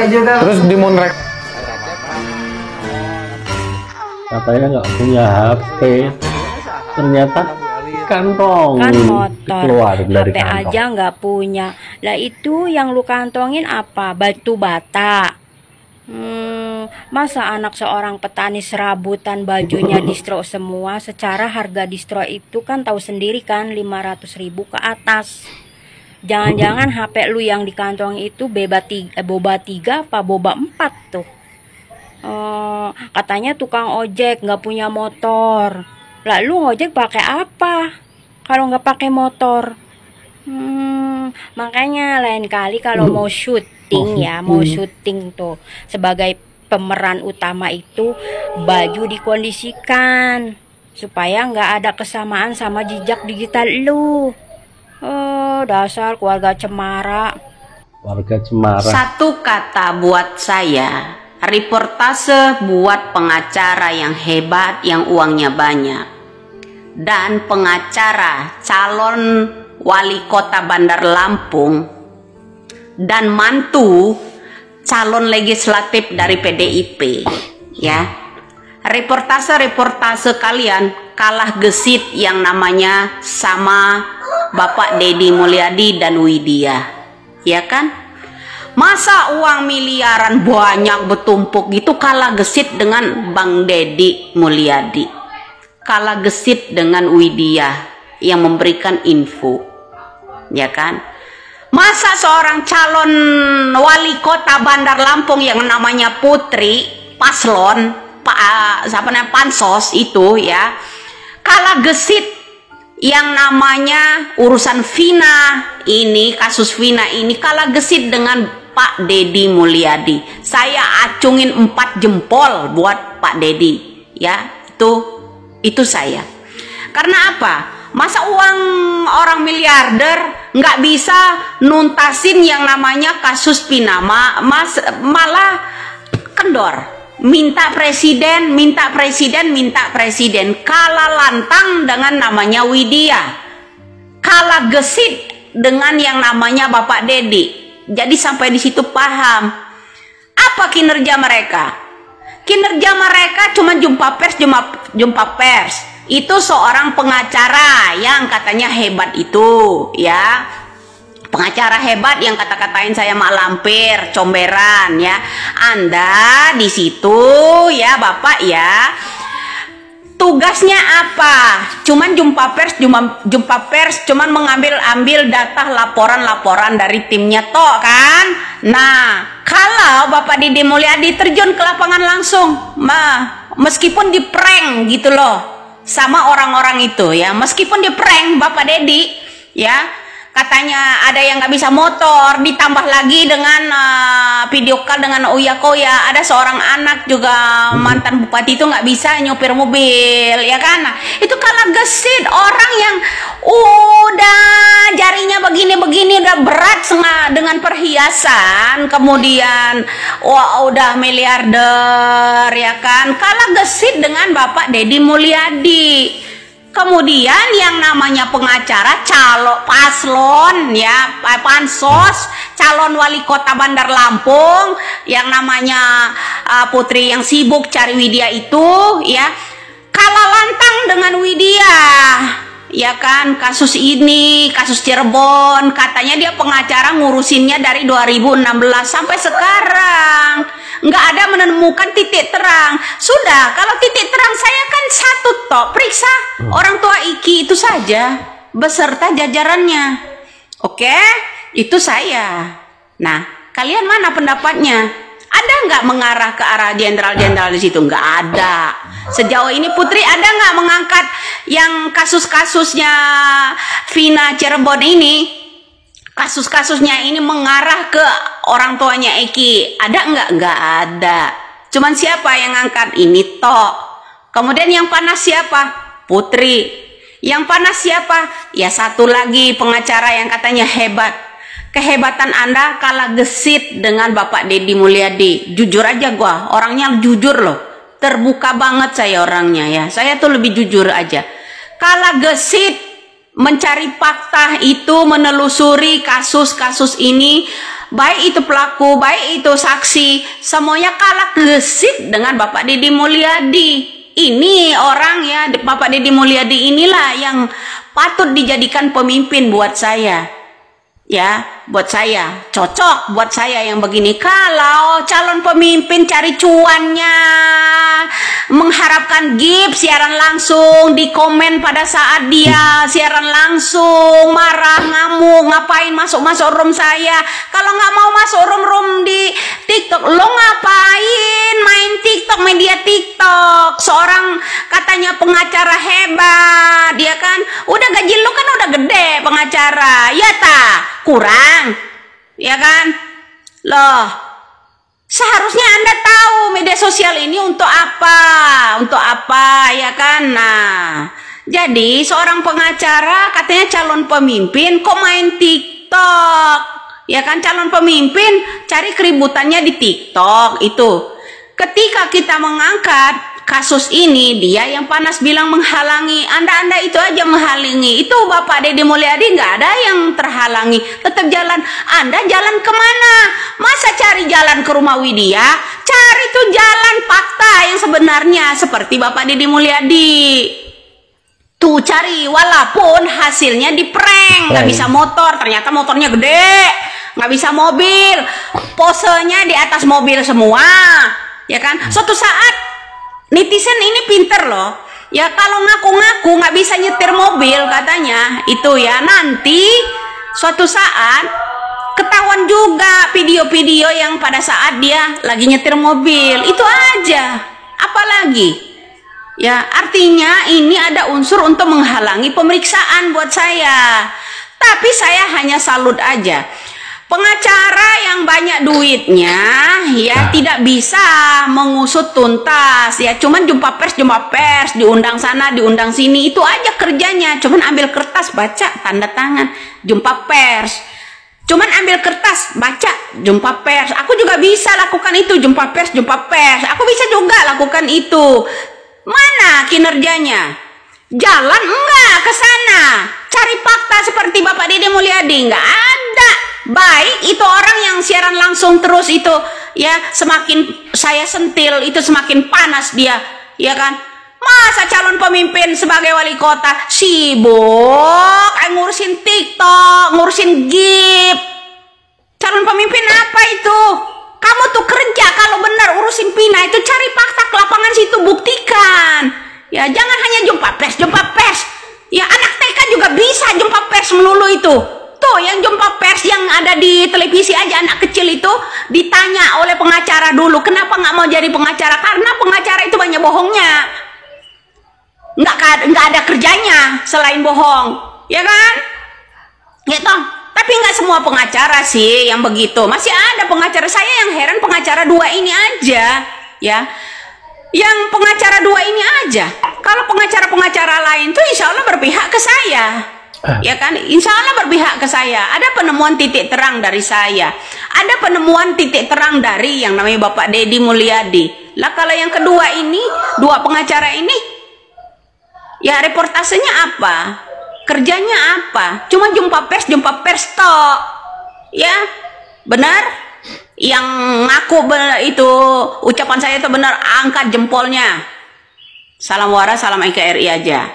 Terus di Monrek katanya nggak punya HP, ternyata kantong kan motor, keluar dari HP kantong aja nggak punya. Lah itu yang lu kantongin apa? Batu bata. Masa anak seorang petani serabutan bajunya distro semua, secara harga distro itu kan tahu sendiri kan 500.000 ke atas. Jangan-jangan HP lu yang di kantong itu boba 3 apa boba 4 tuh. Katanya tukang ojek nggak punya motor. Lah lu ngojek pakai apa kalau nggak pakai motor? Makanya lain kali kalau mau syuting ya, mau syuting tuh sebagai pemeran utama itu baju dikondisikan supaya nggak ada kesamaan sama jejak digital lu. Dasar keluarga cemara. warga Cemara. Satu kata buat saya, reportase buat pengacara yang hebat, yang uangnya banyak, dan pengacara calon wali kota Bandar Lampung dan mantu calon legislatif dari PDIP, ya. Reportase kalian kalah gesit yang namanya sama Bapak Deddy Mulyadi dan Widya, ya kan? Masa uang miliaran banyak bertumpuk gitu kalah gesit dengan Bang Deddy Mulyadi, kalah gesit dengan Widya yang memberikan info, ya kan? Masa seorang calon wali kota Bandar Lampung yang namanya Putri paslon pansos itu, ya, kalah gesit yang namanya urusan Vina ini, kasus Vina ini, kalah gesit dengan Pak Deddy Mulyadi. Saya acungin 4 jempol buat Pak Deddy, ya, itu saya. Karena apa? Masa uang orang miliarder nggak bisa nuntasin yang namanya kasus Vina, malah kendor. Minta presiden, kalah lantang dengan namanya Widya, kalah gesit dengan yang namanya Bapak Deddy. Jadi sampai di situ paham apa kinerja mereka. Kinerja mereka cuma jumpa pers. Itu seorang pengacara yang katanya hebat itu, ya. Pengacara hebat yang kata-katain saya mak lampir, comberan, ya. Anda di situ, ya Bapak, ya. Tugasnya apa? Cuman jumpa pers, cuman mengambil data laporan dari timnya toh, kan? Nah, kalau Bapak Deddy Mulyadi terjun ke lapangan langsung, meskipun di prank gitu loh sama orang-orang itu, ya, meskipun di prank Bapak Deddy, ya. Katanya ada yang nggak bisa motor, ditambah lagi dengan video call dengan Uya Koya. Ada seorang anak juga mantan bupati itu nggak bisa nyopir mobil, ya kan? Nah, itu kalah gesit orang yang udah jarinya begini-begini, udah berat dengan perhiasan, kemudian udah miliarder, ya kan? Kalah gesit dengan Bapak Deddy Mulyadi. Kemudian yang namanya pengacara calon paslon, ya, pansos calon wali kota Bandar Lampung yang namanya Putri yang sibuk cari Widya itu, ya, kalah lantang dengan Widya, ya kan? Kasus ini, kasus Cirebon, katanya dia pengacara ngurusinnya dari 2016 sampai sekarang. Nggak ada menemukan titik terang. Sudah, kalau titik terang saya kan satu tok, periksa orang tua Iki itu saja beserta jajarannya. Oke, itu saya. Nah, kalian mana pendapatnya? Ada nggak mengarah ke arah jenderal-jenderal di situ? Nggak ada. Sejauh ini Putri ada nggak mengangkat yang kasus-kasusnya Vina Cirebon ini? Kasus-kasusnya ini mengarah ke orang tuanya Eki, ada nggak? Nggak ada. Cuman siapa yang ngangkat ini toh? Kemudian yang panas siapa? Putri. Yang panas siapa? Ya satu lagi pengacara yang katanya hebat. Kehebatan Anda kalah gesit dengan Bapak Deddy Mulyadi. Jujur aja gua, orangnya jujur loh. Terbuka banget saya orangnya, ya. Saya tuh lebih jujur aja. Kalah gesit mencari fakta itu, menelusuri kasus-kasus ini, baik itu pelaku, baik itu saksi, semuanya kalah gesit dengan Bapak Deddy Mulyadi. Ini orang ya, Bapak Deddy Mulyadi inilah yang patut dijadikan pemimpin buat saya. Ya, buat saya cocok, buat saya yang begini. Kalau calon pemimpin cari cuannya, mengharapkan gift siaran langsung, di komen pada saat dia siaran langsung, marah, ngamuk, ngapain masuk room saya. Kalau nggak mau masuk room di TikTok, lo ngapain main TikTok, media TikTok? Seorang katanya pengacara hebat, dia kan udah gaji lo kan udah gede pengacara, ya tak? Kurang, ya kan? Loh, seharusnya Anda tahu media sosial ini untuk apa, ya kan? Nah, jadi seorang pengacara katanya calon pemimpin kok main TikTok, ya kan? Calon pemimpin cari keributannya di TikTok itu. Ketika kita mengangkat kasus ini, dia yang panas bilang menghalangi. Anda itu aja menghalangi. Itu Bapak Deddy Mulyadi nggak ada yang terhalangi, tetap jalan. Anda jalan kemana? Masa cari jalan ke rumah Widya? Cari tuh jalan fakta yang sebenarnya seperti Bapak Deddy Mulyadi. Tuh cari, walaupun hasilnya di prank, nggak bisa motor, ternyata motornya gede, nggak bisa mobil, posenya di atas mobil semua, ya kan? Suatu saat netizen ini pinter loh, ya kalau ngaku-ngaku nggak bisa nyetir mobil katanya, itu ya nanti suatu saat ketahuan juga video-video yang pada saat dia lagi nyetir mobil, itu aja, apalagi ya, artinya ini ada unsur untuk menghalangi pemeriksaan buat saya. Tapi saya hanya salut aja, pengacara yang banyak duitnya ya tidak bisa mengusut tuntas, ya cuman jumpa pers, diundang sana diundang sini, itu aja kerjanya, cuman ambil kertas baca tanda tangan, jumpa pers, cuman ambil kertas baca jumpa pers. Aku juga bisa lakukan itu, jumpa pers, aku bisa juga lakukan itu. Mana kinerjanya? Jalan enggak ke sana, cari fakta seperti Bapak Deddy Mulyadi, enggak ada. Baik itu orang yang siaran langsung terus itu ya, semakin saya sentil itu semakin panas dia, ya kan? Masa calon pemimpin sebagai wali kota sibuk ngurusin TikTok, ngurusin gift. Calon pemimpin apa itu? Kamu tuh kerja kalau benar urusin Pina itu, cari fakta ke lapangan situ, buktikan. Ya jangan hanya jumpa pers. Ya anak TK juga bisa jumpa pers melulu itu. Tuh yang jumpa pers yang ada di televisi aja, anak kecil itu ditanya oleh pengacara dulu, kenapa nggak mau jadi pengacara? Karena pengacara itu banyak bohongnya, nggak ada kerjanya selain bohong, ya kan? Gitu. Tapi nggak semua pengacara sih yang begitu, masih ada pengacara. Saya yang heran pengacara dua ini aja, ya. Yang pengacara dua ini aja. Kalau pengacara-pengacara lain tuh insya Allah berpihak ke saya. Ya kan, insya Allah berpihak ke saya. Ada penemuan titik terang dari saya, ada penemuan titik terang dari yang namanya Bapak Deddy Mulyadi. Lah kalau yang kedua ini, dua pengacara ini, ya reportasenya apa, kerjanya apa? Cuma jumpa pers tok, ya benar. Yang ngaku itu ucapan saya itu benar, angkat jempolnya. Salam waras, salam NKRI aja.